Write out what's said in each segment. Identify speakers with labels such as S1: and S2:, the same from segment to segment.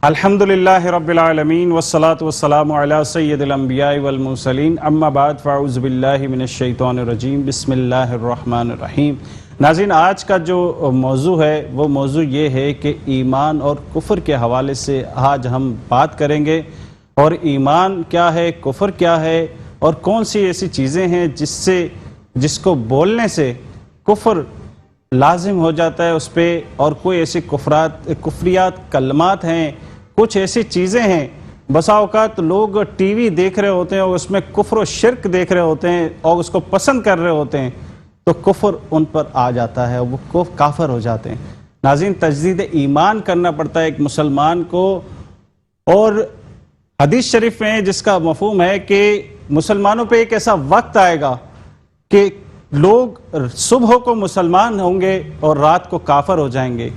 S1: الحمدللہ رب العالمین والصلاة والسلام علی سید الانبیاء والمرسلین اما بعد فاعوذ باللہ من الشیطان الرجیم بسم اللہ الرحمن الرحیم۔ ناظرین، آج کا جو موضوع ہے وہ موضوع یہ ہے کہ ایمان اور کفر کے حوالے سے آج ہم بات کریں گے، اور ایمان کیا ہے، کفر کیا ہے، اور کون سی ایسی چیزیں ہیں جس کو بولنے سے کفر لازم ہو جاتا ہے اس پہ، اور کوئی ایسی کفریات کلمات ہیں، کچھ ایسی چیزیں ہیں۔ بسا اوقات لوگ ٹی وی دیکھ رہے ہوتے ہیں اور اس میں کفر و شرک دیکھ رہے ہوتے ہیں اور اس کو پسند کر رہے ہوتے ہیں، تو کفر ان پر آ جاتا ہے، وہ کافر ہو جاتے ہیں۔ ناظرین، تجدید ایمان کرنا پڑتا ہے ایک مسلمان کو، اور حدیث شریف میں جس کا مفہوم ہے کہ مسلمانوں پہ ایک ایسا وقت آئے گا کہ لوگ صبح کو مسلمان ہوں گے اور رات کو کافر ہو جائیں گے،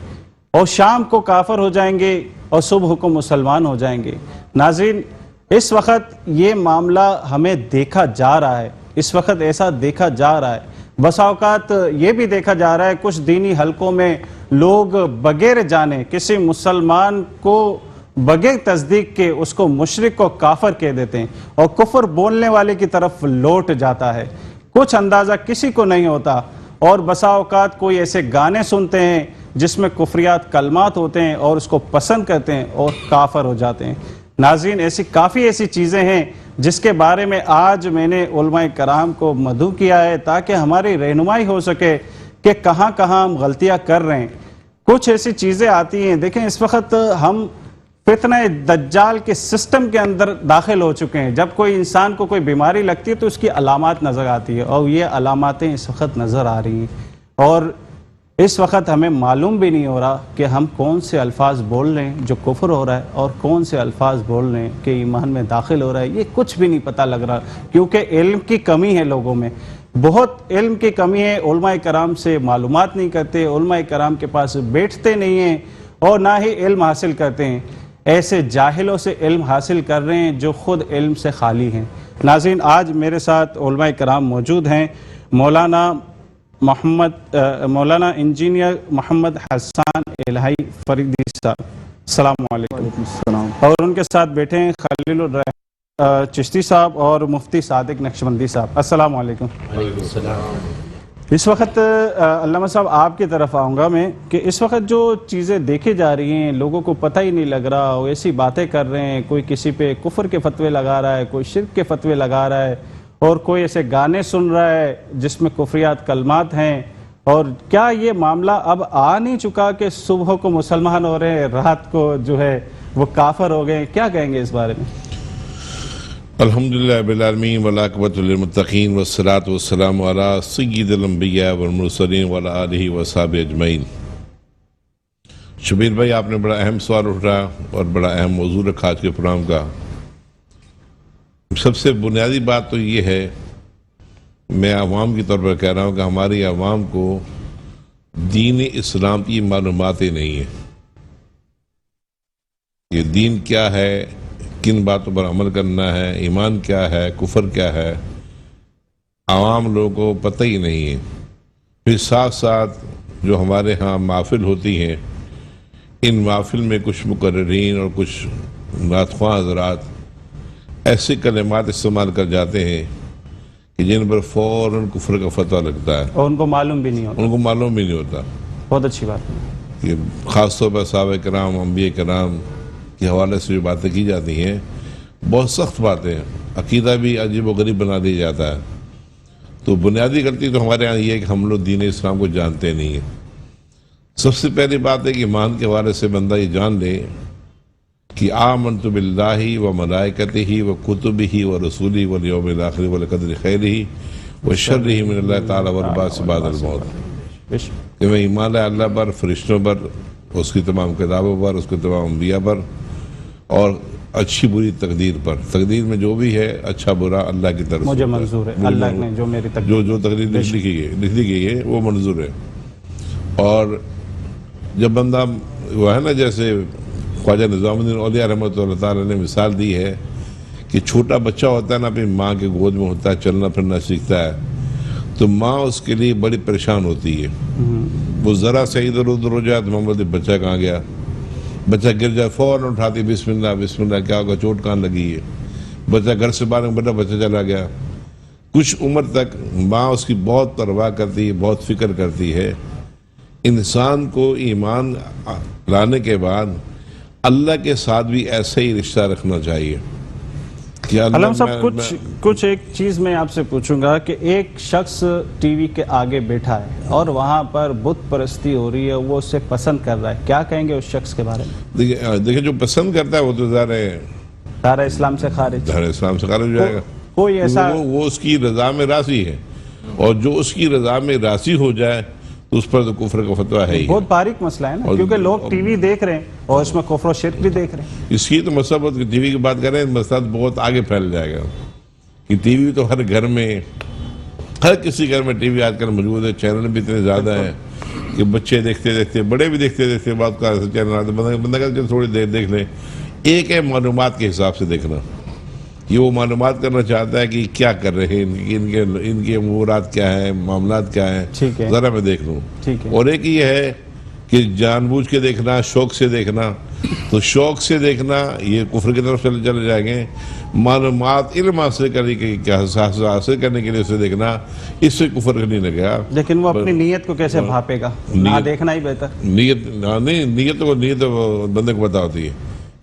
S1: اور شام کو کافر ہو جائیں گے اور صبح کو مسلمان ہو جائیں گے۔ ناظرین، اس وقت یہ معاملہ ہمیں دیکھا جا رہا ہے، اس وقت ایسا دیکھا جا رہا ہے۔ بسا اوقات یہ بھی دیکھا جا رہا ہے کچھ دینی حلقوں میں لوگ بغیر جانے کسی مسلمان کو بغیر تصدیق کے اس کو مشرک کو کافر کہہ دیتے ہیں، اور کفر بولنے والے کی طرف لوٹ جاتا ہے، کچھ اندازہ کسی کو نہیں ہوتا۔ اور بسا اوقات کوئی ایسے گانے سنتے ہیں جس میں کفریات کلمات ہوتے ہیں اور اس کو پسند کرتے ہیں اور کافر ہو جاتے ہیں۔ ناظرین، کافی ایسی چیزیں ہیں جس کے بارے میں آج میں نے علماء کرام کو مدعو کیا ہے تاکہ ہماری رہنمائی ہو سکے کہ کہاں کہاں ہم غلطیاں کر رہے ہیں۔ کچھ ایسی چیزیں آتی ہیں، دیکھیں اس وقت ہم فتنہ دجال کے سسٹم کے اندر داخل ہو چکے ہیں۔ جب کوئی انسان کو کوئی بیماری لگتی ہے تو اس کی علامات نظر آتی ہے، اور یہ علاماتیں اس وقت نظر آ رہی ہیں، اور اس وقت ہمیں معلوم بھی نہیں ہو رہا کہ ہم کون سے الفاظ بول رہے ہیں جو کفر ہو رہا ہے اور کون سے الفاظ بول رہے ہیں کہ ایمان میں داخل ہو رہا ہے۔ یہ کچھ بھی نہیں پتہ لگ رہا، کیونکہ علم کی کمی ہے، لوگوں میں بہت علم کی کمی ہے۔ علماء کرام سے معلومات نہیں کرتے، علماء کرام کے پاس بیٹھتے نہیں ہیں اور نہ ہی علم حاصل کرتے ہیں، ایسے جاہلوں سے علم حاصل کر رہے ہیں جو خود علم سے خالی ہیں۔ ناظرین، آج میرے ساتھ علماء کرام موجود ہیں، مولانا انجینئر محمد حسان الہی فریدی صاحب، السلام علیکم، اور ان کے ساتھ بیٹھے ہیں خلیل الرحمن چشتی صاحب اور مفتی صادق نقشبندی صاحب، السلام علیکم۔ اس وقت علامہ صاحب آپ کی طرف آؤں گا میں کہ اس وقت جو چیزیں دیکھی جا رہی ہیں لوگوں کو پتہ ہی نہیں لگ رہا، وہ ایسی باتیں کر رہے ہیں، کوئی کسی پہ کفر کے فتوے لگا رہا ہے، کوئی شرک کے فتوے لگا رہا ہے، اور کوئی ایسے گانے سن رہا ہے جس میں کفریات کلمات ہیں، اور کیا یہ معاملہ اب آ نہیں چکا کہ صبح کو مسلمان ہو رہے ہیں، رات کو جو ہے وہ کافر ہو گئے؟ کیا کہیں گے اس بارے میں؟
S2: الحمدللہ رب العالمین والعاقبۃ للمتقین والصلاۃ والسلام علی سید الانبیاء والمرسلین وعلی آلہ وصحبہ اجمعین۔ شبیر بھائی، آپ نے بڑا اہم سوال اٹھایا اور بڑا اہم موضوع رکھا آج کے پروگرام کا۔ سب سے بنیادی بات تو یہ ہے، میں عوام کی طور پر کہہ رہا ہوں کہ ہماری عوام کو دین اسلام کی معلوماتیں نہیں ہیں۔ یہ دین کیا ہے، کن باتوں پر عمل کرنا ہے، ایمان کیا ہے، کفر کیا ہے، عوام لوگوں کو پتہ ہی نہیں ہے۔ پھر ساتھ ساتھ جو ہمارے ہاں محافل ہوتی ہیں، ان محافل میں کچھ مقررین اور کچھ نعت خواں حضرات ایسے کلمات استعمال کر جاتے ہیں کہ جن پر فوراً کفر کا فتویٰ لگتا ہے،
S1: اور ان کو معلوم بھی نہیں
S2: ہوتا۔
S1: بہت اچھی بات ہے۔
S2: یہ خاص طور پر صحابہ کرام، انبیاء کرام کے حوالے سے جو باتیں کی جاتی ہیں بہت سخت باتیں ہیں، عقیدہ بھی عجیب و غریب بنا دیا جاتا ہے۔ تو بنیادی غلطی تو ہمارے یہاں یہ ہے کہ ہم لوگ دین اسلام کو جانتے نہیں ہیں۔ سب سے پہلی بات ہے کہ ایمان کے حوالے سے بندہ یہ جان لے کہ آمنت باللہ و ملائکتہ و کتبہ و رسولہ والیوم الآخر والقدر خیرہ و شرہ من اللہ تعالی والبعث بعد الموت، کہ میں ایمان لائے اللہ پر، فرشتوں پر، اس کی تمام کتابوں پر، اس کے تمام انبیاء پر، اور اچھی بری تقدیر پر۔ تقدیر میں جو بھی ہے اچھا برا اللہ کی طرف
S1: مجھے منظور ہے، اللہ نے جو میری
S2: جو تقدیر لکھی گئی ہے وہ منظور ہے۔ اور جب بندہ وہ ہے نا، جیسے خواجہ نظام الدین اولیاء رحمۃ اللہ تعالیٰ نے مثال دی ہے کہ چھوٹا بچہ ہوتا ہے نا، اپنی ماں کے گود میں ہوتا ہے، چلنا پھرنا سیکھتا ہے، تو ماں اس کے لیے بڑی پریشان ہوتی ہے۔ وہ ذرا سے ادھر ادھر ہو جائے تو بچہ کہاں گیا، بچہ گر جائے فوراً اٹھاتی بسم اللہ بسم اللہ، کیا ہوگا چوٹ کہاں لگی ہے، بچہ گھر سے باہر بڑا بچہ چلا گیا. کچھ عمر تک ماں اس کی بہت پرواہ کرتی ہے، بہت فکر کرتی ہے. انسان کو ایمان لانے کے بعد اللہ کے ساتھ بھی ایسا ہی رشتہ رکھنا چاہیے کہ
S1: علم صاحب کچھ ایک چیز میں آپ سے پوچھوں گا کہ ایک شخص ٹی وی کے آگے بیٹھا ہے اور وہاں پر بت پرستی ہو رہی ہے، وہ اسے پسند کر رہا ہے، کیا کہیں گے اس شخص کے بارے میں؟
S2: دیکھیں جو پسند کرتا ہے وہ تو
S1: سارا اسلام سے خارج،
S2: اسلام سے خارج ہو جائے گا.
S1: کوئی ایسا
S2: وہ اس کی رضا میں راضی ہے، اور جو اس کی رضا میں راضی ہو جائے تو اس پر تو کفر کا فتویٰ ہے ہی.
S1: بہت باریک مسئلہ ہے نا، کیونکہ لوگ ٹی وی دیکھ رہے ہیں اور اس میں کفر و شرک بھی دیکھ رہے ہیں.
S2: اس کی تو مسئلہ بہت، ٹی وی کی بات کریں مسئلہ بہت آگے پھیل جائے گا کہ ٹی وی تو ہر گھر میں، ہر کسی گھر میں ٹی وی آج کل موجود ہے. چینل بھی اتنے زیادہ ہیں کہ بچے دیکھتے دیکھتے، بڑے بھی دیکھتے دیکھتے بات کا چینل آتے، بندہ کہتا ہے تھوڑی دیر دیکھ لیں. ایک ہے معلومات کے حساب سے دیکھنا، یہ وہ معلومات کرنا چاہتا ہے کہ کیا کر رہے ہیں، ان کے امورات کیا ہیں، معاملات کیا ہیں، ذرا میں دیکھ لوں. اور ایک یہ ہے کہ جان بوجھ کے دیکھنا، شوق سے دیکھنا. تو شوق سے دیکھنا یہ کفر کی طرف چلے جائیں گے. معلومات علم حاصل کرنے کے لیے اسے دیکھنا، اس سے کفر نہیں لگے گا.
S1: لیکن وہ اپنی نیت کو کیسے بھاپے گا؟ نہ دیکھنا ہی بہتر.
S2: نیت بندے کو پتہ ہوتی ہے،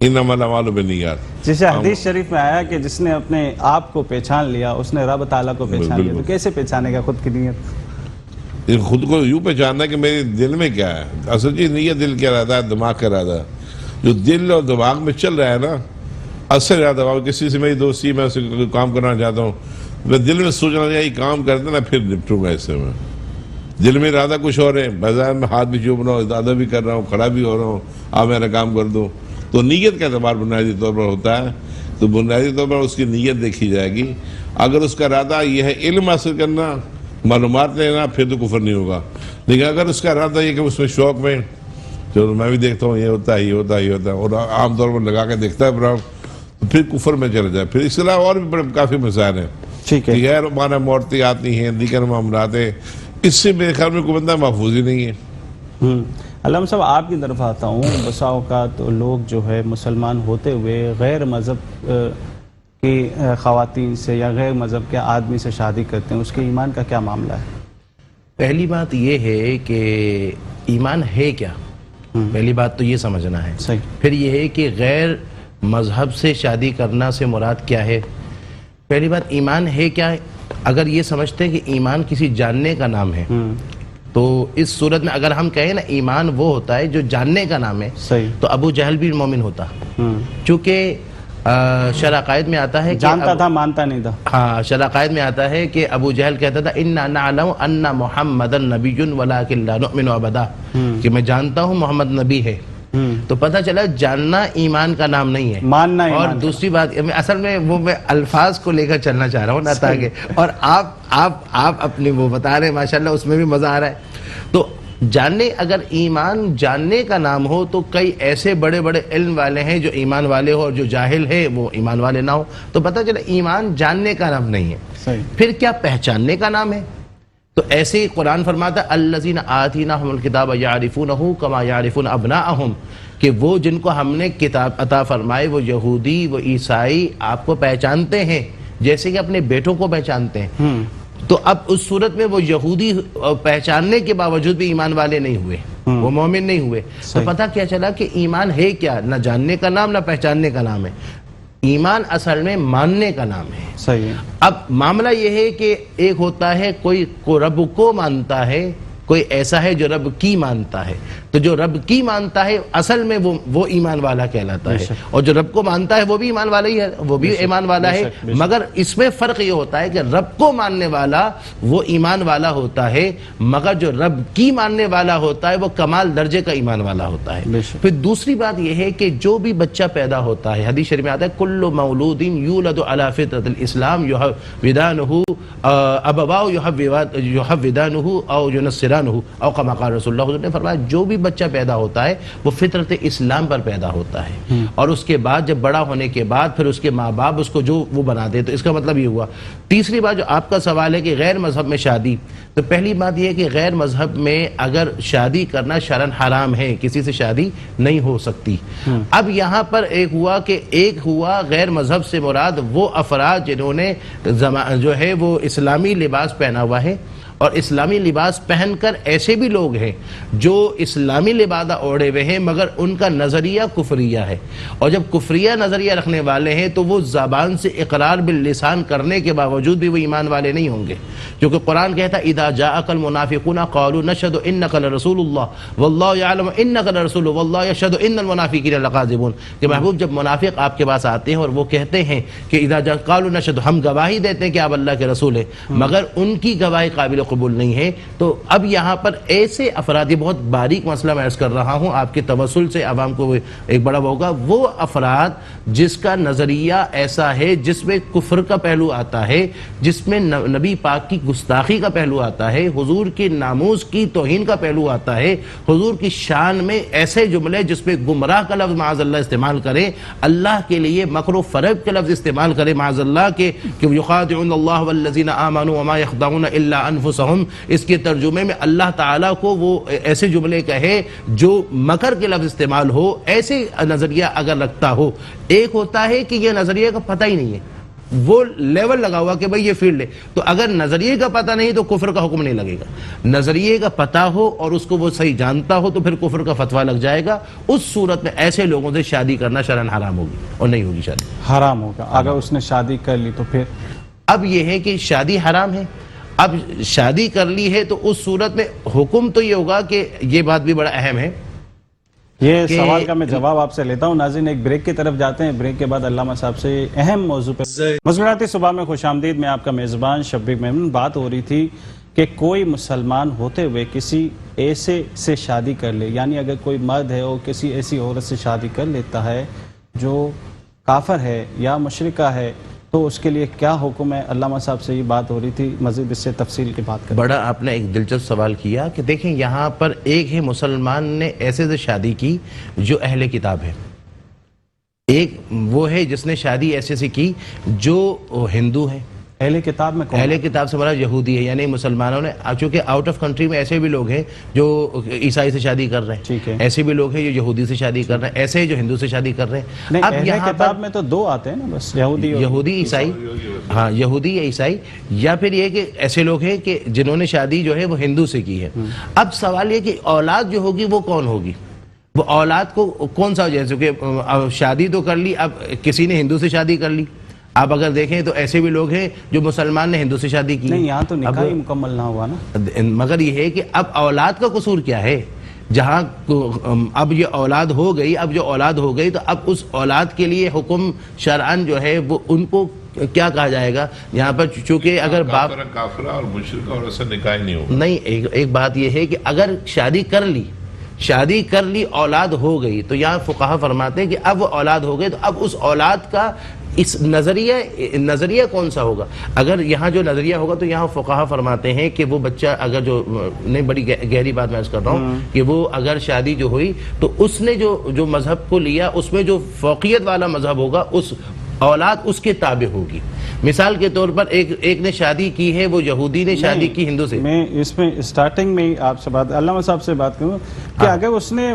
S2: انما الاعمال بالنیات.
S1: جیسے حدیث شریف میں آیا کہ جس نے اپنے آپ کو پہچان لیا اس نے رب تعالیٰ کو پہچان لیا. تو کیسے پہچانے گا خود کی نیت؟
S2: خود کو یوں پہچاننا کہ میرے دل میں کیا ہے. اصل چیز نیت دل کیا رہتا ہے، دماغ کا رہتا ہے. جو دل اور دماغ میں چل رہا ہے نا، اثر رہتا ہے. کسی سے میری دوستی، میں اسے کام کرنا چاہتا ہوں، میں دل میں سوچنا یہ کام کرتے نا پھر نپٹوں گا اس سے. میں دل میں ارادہ کچھ اور ہے، بظاہر میں ہاتھ بھی چوم رہا ہوں، ارادہ بھی کر رہا ہوں، کھڑا بھی ہو رہا ہوں، آپ میرا کام کر دو. تو نیت کا اعتبار بنیادی طور پر ہوتا ہے. تو بنیادی طور پر اس کی نیت دیکھی جائے گی. اگر اس کا ارادہ یہ ہے علم حاصل کرنا، معلومات لینا، پھر تو کفر نہیں ہوگا. لیکن اگر اس کا ارادہ یہ کہ اس میں شوق میں چلو میں بھی دیکھتا ہوں، یہ ہوتا ہے، یہ ہوتا ہے، یہ ہوتا ہے، اور عام طور پر لگا کے دیکھتا ہے برام، تو پھر کفر میں چلا جائے. پھر اس کے علاوہ اور بھی بڑے کافی مسائل ہیں، غیر معنی مورتی آتی ہیں، دیگر معاملات ہیں. اس سے میرے خیال میں کوئی بندہ محفوظ ہی نہیں ہے.
S1: علم صاحب آپ کی طرف آتا ہوں. بسا اوقات لوگ جو ہے مسلمان ہوتے ہوئے غیر مذہب کی خواتین سے یا غیر مذہب کے آدمی سے شادی کرتے ہیں، اس کے ایمان کا کیا معاملہ ہے؟
S3: پہلی بات یہ ہے کہ ایمان ہے کیا، پہلی بات تو یہ سمجھنا ہے. پھر یہ ہے کہ غیر مذہب سے شادی کرنا سے مراد کیا ہے. پہلی بات ایمان ہے کیا. اگر یہ سمجھتے ہیں کہ ایمان کسی جاننے کا نام ہے تو اس صورت میں اگر ہم کہیں نا ایمان وہ ہوتا ہے جو جاننے کا نام ہے، تو ابو جہل بھی مومن ہوتا، چونکہ شرع عقائد میں آتا ہے کہ
S1: جانتا تھا مانتا نہیں تھا.
S3: ہاں، شرع عقائد میں آتا ہے کہ ابو جہل کہتا تھا انا نعلم ان محمدا نبی ولکن لا نؤمن ابدا، کہ میں جانتا ہوں محمد نبی ہے. تو پتہ چلا جاننا ایمان کا نام نہیں ہے،
S1: ماننا.
S3: اور دوسری بات اصل میں وہ میں الفاظ کو لے کر چلنا چاہ رہا ہوں نا، تاکہ اور آپ اپنی وہ بتا رہے ہیں ماشاءاللہ، اس میں بھی مزہ آ رہا ہے. تو جاننے، اگر ایمان جاننے کا نام ہو تو کئی ایسے بڑے بڑے علم والے ہیں جو ایمان والے ہو، اور جو جاہل ہے وہ ایمان والے نہ ہو. تو پتہ چلا ایمان جاننے کا نام نہیں ہے. پھر کیا پہچاننے کا نام ہے. تو ایسے ہی قرآن فرماتا ہے الذین آتیناہم الکتاب یعرفونہ کما یعرفون ابناءہم، کہ وہ جن کو ہم نے کتاب عطا فرمائے، وہ یہودی، وہ عیسائی آپ کو پہچانتے ہیں جیسے کہ اپنے بیٹوں کو پہچانتے ہیں. تو اب اس صورت میں وہ یہودی پہچاننے کے باوجود بھی ایمان والے نہیں ہوئے، وہ مومن نہیں ہوئے. تو پتہ کیا چلا کہ ایمان ہے کیا، نہ جاننے کا نام نہ پہچاننے کا نام ہے. ایمان اصل میں ماننے کا نام ہے.
S1: صحیح ہے.
S3: اب معاملہ یہ ہے کہ ایک ہوتا ہے کوئی رب کو مانتا ہے، کوئی ایسا ہے جو رب کی مانتا ہے. تو جو رب کی مانتا ہے اصل میں وہ ایمان والا کہلاتا ہے، اور جو رب کو مانتا ہے وہ بھی ایمان والا ہی ہے، وہ بھی ایمان والا ہے. مگر اس میں فرق یہ ہوتا ہے کہ رب کو ماننے والا وہ ایمان والا ہوتا ہے، مگر جو رب کی ماننے والا ہوتا ہے وہ کمال درجے کا ایمان والا ہوتا ہے. پھر دوسری بات یہ ہے کہ جو بھی بچہ پیدا ہوتا ہے، حدیث شریف میں آتا ہے کل مولود یولد علی فطرۃ الاسلام یحودانہ ابواہ یحودانہ او ینصرانہ او کما قال رسول اللہ نے فرمایا جو بھی بچہ پیدا ہوتا ہے وہ فطرت اسلام پر پیدا ہوتا ہے، اور اس کے بعد جب بڑا ہونے کے بعد پھر اس کے ماں باپ اس کو جو وہ بنا دے، تو اس کا مطلب یہ ہوا۔ تیسری بات جو آپ کا سوال ہے کہ غیر مذہب میں شادی، تو پہلی بات یہ ہے کہ غیر مذہب میں اگر شادی کرنا شرعاً حرام ہے، کسی سے شادی نہیں ہو سکتی۔ اب یہاں پر ایک ہوا غیر مذہب سے مراد وہ افراد جنہوں نے جو ہے وہ اسلامی لباس پہنا ہوا ہے، اور اسلامی لباس پہن کر ایسے بھی لوگ ہیں جو اسلامی لبادہ اوڑھے ہوئے ہیں مگر ان کا نظریہ کفریہ ہے، اور جب کفریہ نظریہ رکھنے والے ہیں تو وہ زبان سے اقرار باللسان کرنے کے باوجود بھی وہ ایمان والے نہیں ہوں گے، کیونکہ قرآن کہتا ہے اذا جاءک المنافقون قالوا نشهد انک لرسول اللہ واللہ یعلم انک لرسول واللہ یشهد ان المنافقین لکاذبون، کہ محبوب جب منافق آپ کے پاس آتے ہیں اور وہ کہتے ہیں کہ اذا جاء قالوا نشهد، ہم گواہی دیتے ہیں کہ آپ اللہ کے رسول ہیں، مگر ان کی گواہی قابل قبول نہیں ہے۔ تو اب یہاں پر ایسے افراد، یہ بہت باریک مسئلہ میں عرض کر رہا ہوں آپ کے توسل سے عوام کو ایک بڑا ہوگا، وہ افراد جس کا نظریہ ایسا ہے جس میں کفر کا پہلو آتا ہے، جس میں نبی پاک کی گستاخی کا پہلو آتا ہے، حضور کے ناموس کی توہین کا پہلو آتا ہے، حضور کی شان میں ایسے جملے جس میں گمراہ کا لفظ معاذ اللہ استعمال کرے، اللہ کے لیے مکر و فریب کے لفظ استعمال کرے معاذ اللہ کے، کہ یخادعون اللہ والذین آمنوا وما یخدعون الا انفسهم، اس کے ترجمے میں اللہ تعالیٰ کو وہ ایسے جملے کہے جو مکر کے لفظ استعمال ہو، ایسے نظریہ اگر رکھتا ہو۔ ایک ہوتا ہے کہ یہ نظریے کا پتہ ہی نہیں ہے، وہ لیول لگا ہوا کہ بھئی یہ فیلڈ ہے، تو اگر نظریے کا پتہ نہیں تو کفر کا حکم نہیں لگے گا۔ نظریے کا پتہ ہو اور اس کو وہ صحیح جانتا ہو تو پھر کفر کا فتویٰ لگ جائے گا۔ اس صورت میں ایسے لوگوں سے شادی کرنا شرعاً حرام ہوگی اور نہیں ہوگی شادی،
S1: حرام ہوگا۔ اگر اس نے شادی کر لی تو پھر
S3: اب یہ ہے کہ شادی حرام ہے، اب شادی کر لی ہے تو اس صورت میں حکم تو یہ ہوگا کہ یہ بات بھی بڑا اہم ہے،
S1: یہ سوال کا میں جواب آپ سے لیتا ہوں۔ ناظرین ایک بریک کی طرف جاتے ہیں، بریک کے بعد علامہ صاحب سے اہم موضوع پہ مسکراتی صبح میں خوش آمدید، میں آپ کا میزبان شبیر میمون۔ بات ہو رہی تھی کہ کوئی مسلمان ہوتے ہوئے کسی ایسے سے شادی کر لے، یعنی اگر کوئی مرد ہے اور کسی ایسی عورت سے شادی کر لیتا ہے جو کافر ہے یا مشرکہ ہے تو اس کے لیے کیا حکم ہے؟ علامہ صاحب سے یہ بات ہو رہی تھی، مزید اس سے تفصیل کی بات کریں۔
S3: بڑا آپ نے ایک دلچسپ سوال کیا کہ دیکھیں یہاں پر ایک ہے مسلمان نے ایسے سے شادی کی جو اہل کتاب ہے، ایک وہ ہے جس نے شادی ایسے سے کی جو ہندو ہے۔
S1: اہل کتاب میں کون؟
S3: اہل کتاب سے مراد یہودی ہے، یعنی مسلمانوں نے، چونکہ آؤٹ آف کنٹری میں ایسے بھی لوگ ہیں جو عیسائی سے شادی کر رہے ہیں، ایسے بھی لوگ ہیں جو یہودی سے شادی کر رہے ہیں، ایسے جو ہندو سے شادی کر رہے ہیں۔ اب
S1: یہاں کتاب میں تو دو آتے ہیں نا بس،
S3: یہودی عیسائی، ہاں یہودی یا عیسائی، یا پھر یہ کہ ایسے لوگ ہیں کہ جنہوں نے شادی جو ہے وہ ہندو سے کی ہے۔ اب سوال یہ کہ اولاد جو ہوگی وہ کون ہوگی، وہ اولاد کو کون سا، جیسے کہ شادی تو کر لی، اب کسی نے ہندو سے شادی کر لی، آپ اگر دیکھیں تو ایسے بھی لوگ ہیں جو مسلمان نے ہندو سے شادی کی،
S1: نہیں یہاں تو نکاح ہی مکمل نہ ہوا نا،
S3: مگر یہ ہے کہ اب اولاد کا قصور کیا ہے، جہاں اب یہ اولاد ہو گئی، اب جو اولاد ہو گئی تو اب اس اولاد کے لیے حکم شرعاً جو ہے وہ ان کو کیا کہا جائے گا یہاں پر، چونکہ اگر باپ
S2: کافرہ اور مشرکہ اور ایسا نکاح نہیں ہوگا۔
S3: نہیں، ایک بات یہ ہے کہ اگر شادی کر لی اولاد ہو گئی تو یہاں فقہا فرماتے ہیں کہ اب وہ اولاد ہو گئے تو اب اس اولاد کا اس نظریہ کون سا ہوگا۔ اگر یہاں جو نظریہ ہوگا تو یہاں فقہا فرماتے ہیں کہ وہ بچہ اگر جو نہیں، بڑی گہری بات میں عرض کر رہا ہوں کہ وہ اگر شادی جو ہوئی تو اس نے جو مذہب کو لیا اس میں جو فوقیت والا مذہب ہوگا اس اولاد اس کے تابع ہوگی۔ مثال کے طور پر ایک نے شادی کی ہے، وہ یہودی نے شادی کی ہندو سے۔
S1: میں اس میں اسٹارٹنگ میں آپ سے بات، علامہ صاحب سے بات کروں کہ اگر اس نے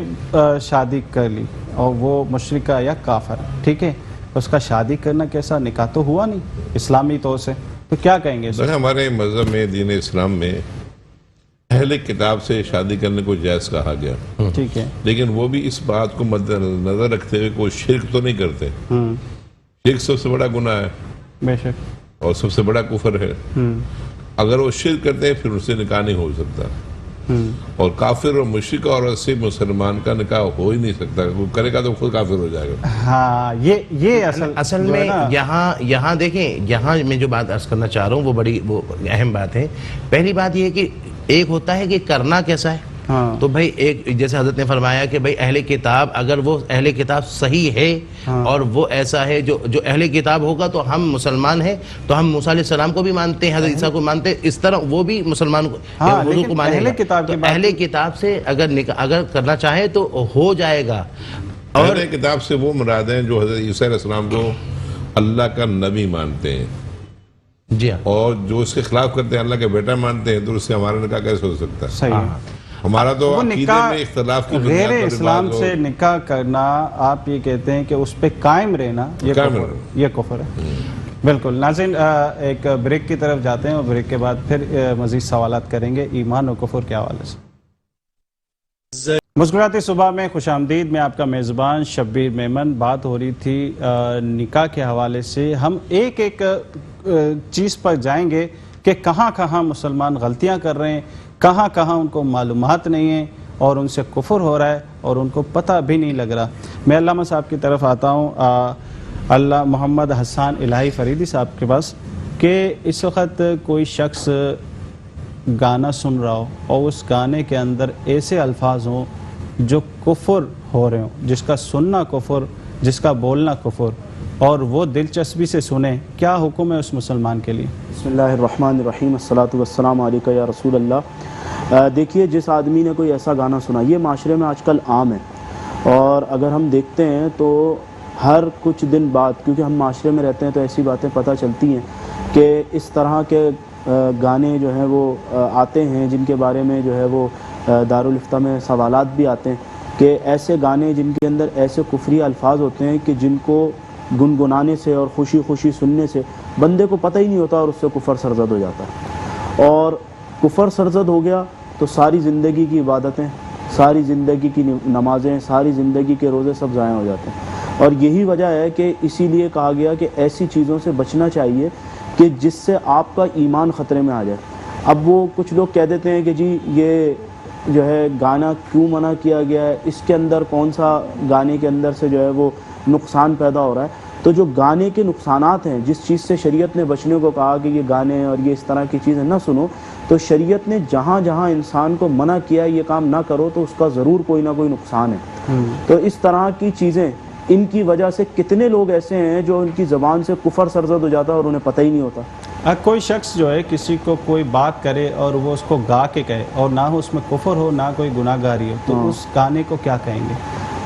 S1: شادی کر لی اور وہ مشرکہ یا کافر، ٹھیک ہے، اس کا شادی کرنا کیسا، نکاح تو ہوا نہیں اسلامی طور سے، تو کیا کہیں گے؟
S2: ہمارے مذہب میں، دین اسلام میں اہل کتاب سے شادی کرنے کو جائز کہا گیا،
S1: ٹھیک ہے،
S2: لیکن وہ بھی اس بات کو مد نظر رکھتے ہوئے کوئی شرک تو نہیں کرتے۔ شرک سب سے بڑا گناہ ہے
S1: بے شک،
S2: اور سب سے بڑا کفر ہے۔ اگر وہ شرک کرتے ہیں پھر اس سے نکاح نہیں ہو سکتا، اور کافر اور مشرک اور سے مسلمان کا نکاح ہو ہی نہیں سکتا، وہ کرے گا تو خود کافر ہو جائے گا۔
S1: ہاں یہ
S3: اصل میں یہاں دیکھیں، یہاں میں جو بات عرض کرنا چاہ رہا ہوں وہ بڑی اہم بات ہے۔ پہلی بات یہ ہے کہ ایک ہوتا ہے کہ کرنا کیسا ہے،
S1: ہاں۔
S3: تو بھائی ایک جیسے حضرت نے فرمایا کہ بھائی اہل کتاب اگر وہ اہل کتاب صحیح ہے اور وہ ایسا ہے جو اہل کتاب ہوگا تو ہم مسلمان ہیں، تو ہم موسیٰ علیہ السلام کو بھی مانتے ہیں، حضرت عیسیٰ کو مانتے ہیں، اس طرح وہ بھی مسلمان کو
S1: لیکن
S3: مانے
S1: اہل کتاب
S3: گا۔
S1: کی
S3: تو اہل کتاب سے اگر کرنا چاہے تو ہو جائے گا۔ اور
S2: اہل کتاب سے وہ مراد ہیں جو حضرت عیسیٰ علیہ السلام کو اللہ کا نبی مانتے ہیں،
S3: جی ہاں،
S2: اور جو اس کے خلاف کرتے ہیں اللہ کا بیٹا مانتے ہیں، تو اس سے ہمارا نکاح کیسے ہو سکتا ہے؟
S1: صحیح ہے۔
S2: ہمارا تو
S1: وہ
S2: عقیدے
S1: نکاح
S2: میں اختلاف کی
S1: غیر
S2: بنیاد پر
S1: اسلام
S2: بات
S1: سے
S2: ہو۔
S1: نکاح کرنا، آپ یہ کہتے ہیں کہ اس پہ قائم رہنا یہ کفر ہے۔ بالکل ناظرین، ایک بریک کی طرف جاتے ہیں اور بریک کے بعد پھر مزید سوالات کریں گے ایمان و کفر کے حوالے سے۔ مسکراتی صبح میں خوش آمدید، میں آپ کا میزبان شبیر میمن۔ بات ہو رہی تھی نکاح کے حوالے سے، ہم ایک ایک چیز پر جائیں گے کہ کہاں کہاں مسلمان غلطیاں کر رہے ہیں، کہاں کہاں ان کو معلومات نہیں ہیں اور ان سے کفر ہو رہا ہے اور ان کو پتہ بھی نہیں لگ رہا۔ میں علامہ صاحب کی طرف آتا ہوں، اللہ محمد حسان الہی فریدی صاحب کے پاس، کہ اس وقت کوئی شخص گانا سن رہا ہو اور اس گانے کے اندر ایسے الفاظ ہوں جو کفر ہو رہے ہوں، جس کا سننا کفر، جس کا بولنا کفر، اور وہ دلچسپی سے سنیں، کیا حکم ہے اس مسلمان کے لیے؟
S4: بسم اللہ الرحمن الرحیم، الصلاۃ والسلام علیکہ یا رسول اللہ۔ دیکھیے، جس آدمی نے کوئی ایسا گانا سنا، یہ معاشرے میں آج کل عام ہے، اور اگر ہم دیکھتے ہیں تو ہر کچھ دن بعد، کیونکہ ہم معاشرے میں رہتے ہیں تو ایسی باتیں پتہ چلتی ہیں کہ اس طرح کے گانے جو ہیں وہ آتے ہیں جن کے بارے میں جو ہے وہ دارالفتہ میں سوالات بھی آتے ہیں کہ ایسے گانے جن کے اندر ایسے کفری الفاظ ہوتے ہیں کہ جن کو گنگنانے سے اور خوشی خوشی سننے سے بندے کو پتہ ہی نہیں ہوتا اور اس سے کفر سرزد ہو جاتا ہے، اور کفر سرزد ہو گیا تو ساری زندگی کی عبادتیں، ساری زندگی کی نمازیں، ساری زندگی کے روزے سب ضائع ہو جاتے ہیں۔ اور یہی وجہ ہے کہ اسی لیے کہا گیا کہ ایسی چیزوں سے بچنا چاہیے کہ جس سے آپ کا ایمان خطرے میں آ جائے۔ اب وہ کچھ لوگ کہہ دیتے ہیں کہ جی یہ جو ہے گانا کیوں منع کیا گیا ہے، اس کے اندر کون سا گانے کے اندر سے جو ہے وہ نقصان پیدا ہو رہا ہے۔ تو جو گانے کے نقصانات ہیں، جس چیز سے شریعت نے بچنے کو کہا کہ یہ گانے اور یہ اس طرح کی چیزیں نہ سنو، تو شریعت نے جہاں جہاں انسان کو منع کیا ہے یہ کام نہ کرو تو اس کا ضرور کوئی نہ کوئی نقصان ہے۔ تو اس طرح کی چیزیں، ان کی وجہ سے کتنے لوگ ایسے ہیں جو ان کی زبان سے کفر سرزد ہو جاتا ہے اور انہیں پتہ ہی نہیں ہوتا۔
S1: کوئی شخص جو ہے کسی کو کوئی بات کرے اور وہ اس کو گا کے کہے اور نہ ہو اس میں کفر ہو نہ کوئی گناہ گاری ہو، تو اس گانے کو کیا کہیں گے؟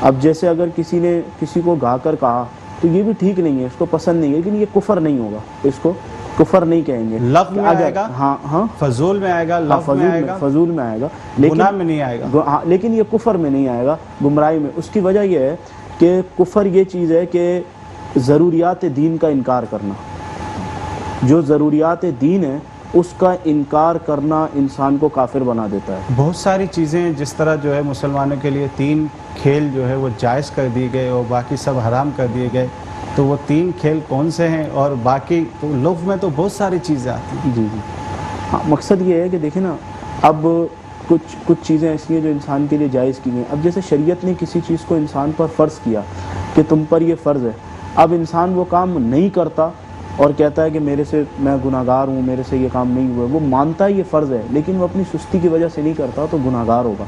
S4: اب جیسے اگر کسی نے کسی کو گا کر کہا تو یہ بھی ٹھیک نہیں ہے، اس کو پسند نہیں ہے، لیکن یہ کفر نہیں ہوگا، اس کو کفر نہیں کہیں گے۔
S1: لفظ میں آئے گا،
S4: ہاں
S1: فضول میں آئے گا، لفظ میں آئے گا،
S4: فضول میں آئے گا،
S1: گناہ میں نہیں آئے گا،
S4: لیکن یہ کفر میں نہیں آئے گا، گمراہی میں۔ اس کی وجہ یہ ہے کہ کفر یہ چیز ہے کہ ضروریات دین کا انکار کرنا، جو ضروریات دین ہے اس کا انکار کرنا انسان کو کافر بنا دیتا ہے۔
S1: بہت ساری چیزیں جس طرح جو ہے مسلمانوں کے لیے 3 کھیل جو ہے وہ جائز کر دیے گئے اور باقی سب حرام کر دیے گئے، تو وہ 3 کھیل کون سے ہیں؟ اور باقی لفظ میں تو بہت ساری چیزیں آتی ہیں۔
S4: جی ہاں، مقصد یہ ہے کہ دیکھیں نا، اب کچھ چیزیں ایسی ہیں جو انسان کے لیے جائز کی گئی ہیں۔ اب جیسے شریعت نے کسی چیز کو انسان پر فرض کیا کہ تم پر یہ فرض ہے، اب انسان وہ کام نہیں کرتا اور کہتا ہے کہ میں گناہ گار ہوں، میرے سے یہ کام نہیں ہوا، وہ مانتا ہے یہ فرض ہے لیکن وہ اپنی سستی کی وجہ سے نہیں کرتا تو گناہ گار ہوگا۔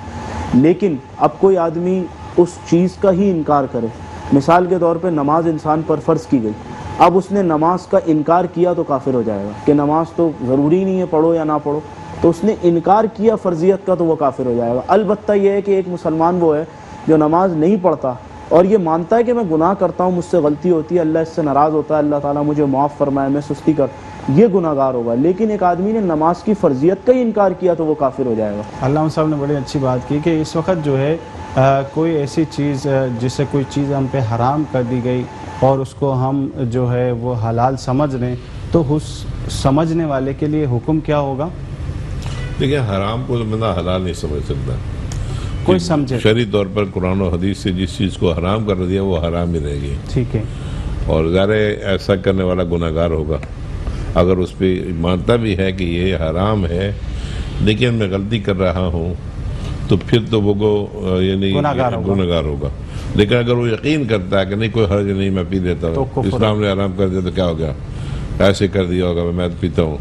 S4: لیکن اب کوئی آدمی اس چیز کا ہی انکار کرے، مثال کے طور پہ نماز انسان پر فرض کی گئی، اب اس نے نماز کا انکار کیا تو کافر ہو جائے گا کہ نماز تو ضروری نہیں ہے، پڑھو یا نہ پڑھو، تو اس نے انکار کیا فرضیت کا تو وہ کافر ہو جائے گا۔ البتہ یہ ہے کہ ایک مسلمان وہ ہے جو نماز نہیں پڑھتا اور یہ مانتا ہے کہ میں گناہ کرتا ہوں، مجھ سے غلطی ہوتی ہے، اللہ اس سے ناراض ہوتا ہے، اللہ تعالیٰ مجھے معاف فرمائے، میں سستی یہ گناہ گار ہوگا۔ لیکن ایک آدمی نے نماز کی فرضیت کا ہی انکار کیا تو وہ کافر ہو جائے گا۔
S1: علامہ صاحب نے بڑی اچھی بات کی کہ اس وقت جو ہے کوئی ایسی چیز جسے کوئی چیز ہم پہ حرام کر دی گئی اور اس کو ہم جو ہے وہ حلال سمجھ رہے ہیں، تو اس سمجھنے والے کے لیے حکم کیا ہوگا؟
S2: دیکھیں، حرام کو تو بندہ حلال نہیں سمجھ سکتا،
S1: کوئی سمجھے
S2: شرعی طور پر قرآن و حدیث سے جس چیز کو حرام کر دیا وہ حرام ہی رہے گی۔
S1: ٹھیک ہے،
S2: اور ظاہر ایسا کرنے والا گناہ گار ہوگا۔ اگر اس پہ مانتا بھی ہے کہ یہ حرام ہے لیکن میں غلطی کر رہا ہوں تو پھر تو وہ یعنی گناہ گار ہوگا۔ لیکن اگر وہ یقین کرتا ہے کہ نہیں کوئی حرج نہیں، میں پی لیتا ہوں، اسلام نے حرام کر دیا تو کیا ہو گیا، ایسے کر دیا ہوگا، میں پیتا ہوں،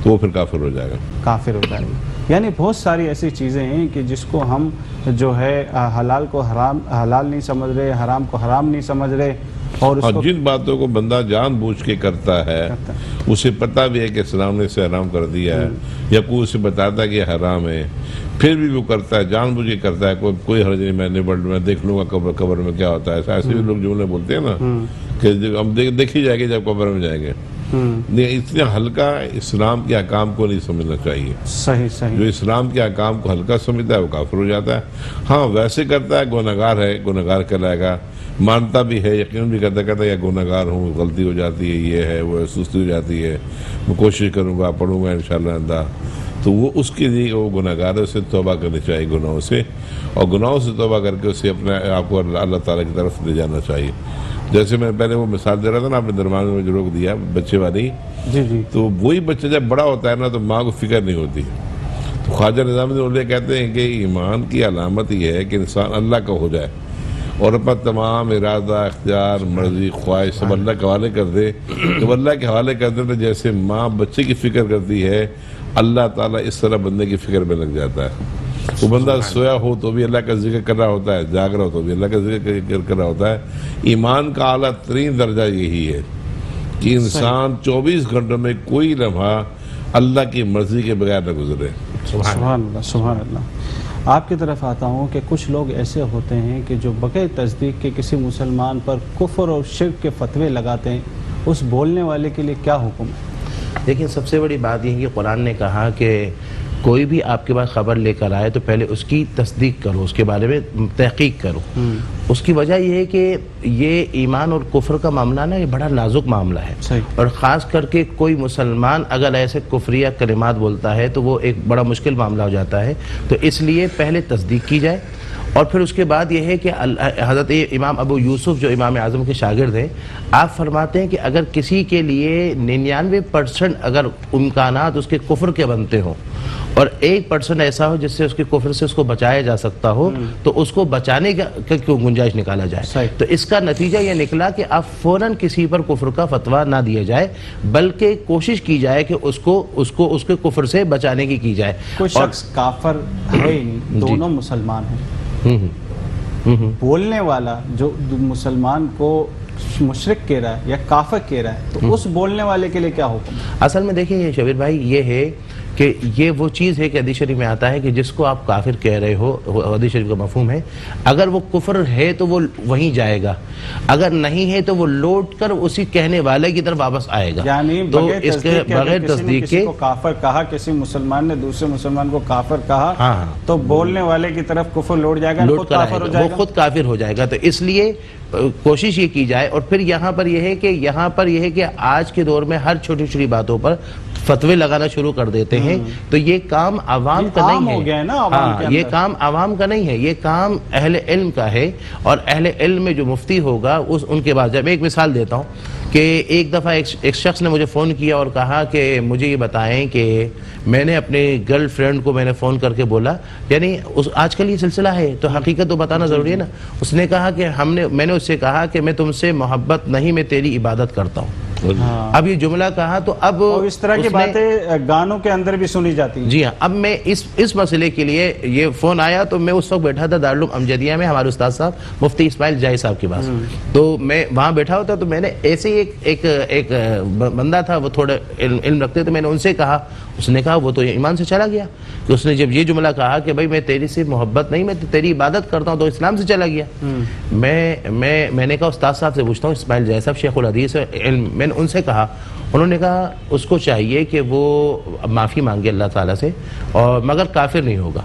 S2: تو وہ پھر کافر ہو جائے گا۔
S1: کافر ہو جائے گا۔ یعنی بہت ساری ایسی چیزیں ہیں کہ جس کو ہم جو ہے حلال کو حلال نہیں سمجھ رہے، حرام کو حرام نہیں سمجھ رہے، اور اس
S2: اور
S1: کو
S2: جن باتوں کو بندہ جان بوجھ کے کرتا ہے اسے پتہ بھی ہے کہ اسلام نے اسے حرام کر دیا ہے، یا کوئی اسے بتاتا ہے کہ یہ حرام ہے، پھر بھی وہ کرتا ہے، جان بوجھ کے کرتا ہے، کوئی حرج نہیں، میں دیکھ لوں گا قبر میں کیا ہوتا ہے، ایسے بھی لوگ جملے بولتے ہیں نا کہ ہم دیکھی جائے گی جب قبر میں جائیں گے. اتنا ہلکا اسلام کے احکام کو نہیں سمجھنا چاہیے.
S1: صحیح
S2: جو اسلام کے احکام کو ہلکا سمجھتا ہے وہ کافر ہو جاتا ہے. ہاں ویسے کرتا ہے گنہگار ہے، گنہگار کہلائے گا، مانتا بھی ہے، یقین بھی کرتا ہے یا گنہگار ہوں، غلطی ہو جاتی ہے، یہ ہے وہ سستی ہو جاتی ہے، میں کوشش کروں گا، پڑھوں گا انشاءاللہ آئندہ، تو وہ اس کے لیے وہ گنہگار ہے، اسے توبہ کرنی چاہیے گناہوں سے، اور گناہوں سے توبہ کر کے اسے اپنے آپ کو اللہ تعالیٰ کی طرف لے جانا چاہیے. جیسے میں پہلے وہ مثال دے رہا تھا نا، آپ نے درمیان میں جو روک دیا بچے والی،
S1: جی
S2: تو وہی بچہ جب بڑا ہوتا ہے نا تو ماں کو فکر نہیں ہوتی. تو خواجہ نظام الدین کہتے ہیں کہ ایمان کی علامت یہ ہے کہ انسان اللہ کا ہو جائے اور اپنا تمام ارادہ، اختیار، مرضی، خواہش سب اللہ کے حوالے کر دے. جب اللہ کے حوالے کر دے تو جیسے ماں بچے کی فکر کرتی ہے، اللہ تعالیٰ اس طرح بندے کی فکر میں لگ جاتا ہے. تو بندہ سویا ہو تو بھی اللہ کا ذکر کر رہا ہوتا ہے، جاگ رہا ہو تو بھی اللہ کا ذکر کر رہا ہوتا ہے. ایمان کا اعلیٰ ترین درجہ یہی ہے کہ انسان 24 گھنٹوں میں کوئی لمحہ اللہ کی مرضی کے بغیر نہ گزرے.
S1: سبحان اللہ، سبحان اللہ. آپ کی طرف آتا ہوں کہ کچھ لوگ ایسے ہوتے ہیں کہ جو بغیر تصدیق کے کسی مسلمان پر کفر اور شرک کے فتوے لگاتے ہیں، اس بولنے والے کے لیے کیا حکم ہے؟
S3: دیکھیں سب سے بڑی بات یہ ہے کہ قرآن نے کہا کہ کوئی بھی آپ کے پاس خبر لے کر آئے تو پہلے اس کی تصدیق کرو، اس کے بارے میں تحقیق کرو. اس کی وجہ یہ ہے کہ یہ ایمان اور کفر کا معاملہ نا یہ بڑا نازک معاملہ ہے. اور خاص کر کے کوئی مسلمان اگر ایسے کفریہ کلمات بولتا ہے تو وہ ایک بڑا مشکل معاملہ ہو جاتا ہے. تو اس لیے پہلے تصدیق کی جائے، اور پھر اس کے بعد یہ ہے کہ حضرت امام ابو یوسف جو امام اعظم کے شاگرد ہیں، آپ فرماتے ہیں کہ اگر کسی کے لیے 99% اگر امکانات اس کے کفر کے بنتے ہوں اور 1% ایسا ہو جس سے اس کے کفر سے اس کو بچایا جا سکتا ہو، تو اس کو بچانے کا کیوں گنجائش نکالا جائے. تو اس کا نتیجہ یہ نکلا کہ آپ فوراً کسی پر کفر کا فتویٰ نہ دیا جائے، بلکہ کوشش کی جائے کہ اس کو اس کے کفر سے بچانے کی جائے.
S1: کوئی شخص کافر ہے ہی نہیں، دونوں مسلمان ہیں، بولنے والا جو مسلمان کو مشرک کہہ رہا ہے یا کافر کہہ رہا ہے، تو اس بولنے والے کے لیے کیا حکم ہے؟
S3: اصل میں دیکھیں شبیر بھائی، یہ ہے کہ یہ وہ چیز ہے کہ حدیث شریف میں آتا ہے کہ جس کو آپ کافر کہہ رہے ہو، حدیث شریف کا مفہوم ہے اگر وہ کفر ہے تو وہ وہیں جائے گا، اگر نہیں ہے تو وہ لوٹ کر اسی کہنے والے کی طرف واپس آئے گا.
S1: یعنی
S3: بغیر تصدیق کے
S1: کافر کہا، کسی مسلمان نے دوسرے مسلمان کو کافر کہا تو بولنے والے کی طرف کفر لوٹ جائے گا،
S3: لوٹ کر آئے گا، وہ خود کافر ہو جائے گا. تو اس لیے کوشش یہ کی جائے. اور پھر یہاں پر یہ ہے کہ آج کے دور میں ہر چھوٹی چھوٹی باتوں پر فتوے لگانا شروع کر دیتے ہیں. تو یہ کام عوام کا نہیں ہے، ہاں یہ کام عوام کا نہیں ہے، یہ کام اہل علم کا ہے. اور اہل علم میں جو مفتی ہوگا ان کے بعد، جب ایک مثال دیتا ہوں کہ ایک دفعہ ایک شخص نے مجھے فون کیا اور کہا کہ مجھے یہ بتائیں کہ میں نے اپنے گرل فرینڈ کو میں نے فون کر کے بولا، یعنی آج کل یہ سلسلہ ہے تو حقیقت تو بتانا ضروری ہے نا. اس نے کہا کہ میں نے اس سے کہا کہ میں تم سے محبت نہیں، میں تیری عبادت کرتا ہوں. اب یہ جملہ کہا تو اب
S1: اس طرح کی باتیں گانوں کے اندر بھی سنی جاتی ہیں.
S3: جی ہاں. اب میں اس مسئلے کے لیے یہ فون آیا تو میں اس وقت بیٹھا تھا دارالعلوم امجدیہ میں ہمارے استاد صاحب مفتی اسماعیل جائی صاحب کے پاس. تو میں وہاں بیٹھا ہوتا تو میں نے ایسے ہی ایک بندہ تھا، وہ تھوڑا علم رکھتے، تو میں نے ان سے کہا. اس نے کہا وہ تو ایمان سے چلا گیا کہ اس نے جب یہ جملہ کہا کہ بھائی میں تیری سے محبت نہیں، میں تیری عبادت کرتا ہوں، تو اسلام سے چلا گیا. میں نے کہا استاد صاحب سے پوچھتا ہوں، اسماعیل جائی صاحب شیخ الحدیث علم، میں نے ان سے کہا، انہوں نے کہا اس کو چاہیے کہ وہ معافی مانگے اللہ تعالیٰ سے، اور مگر کافر نہیں ہوگا.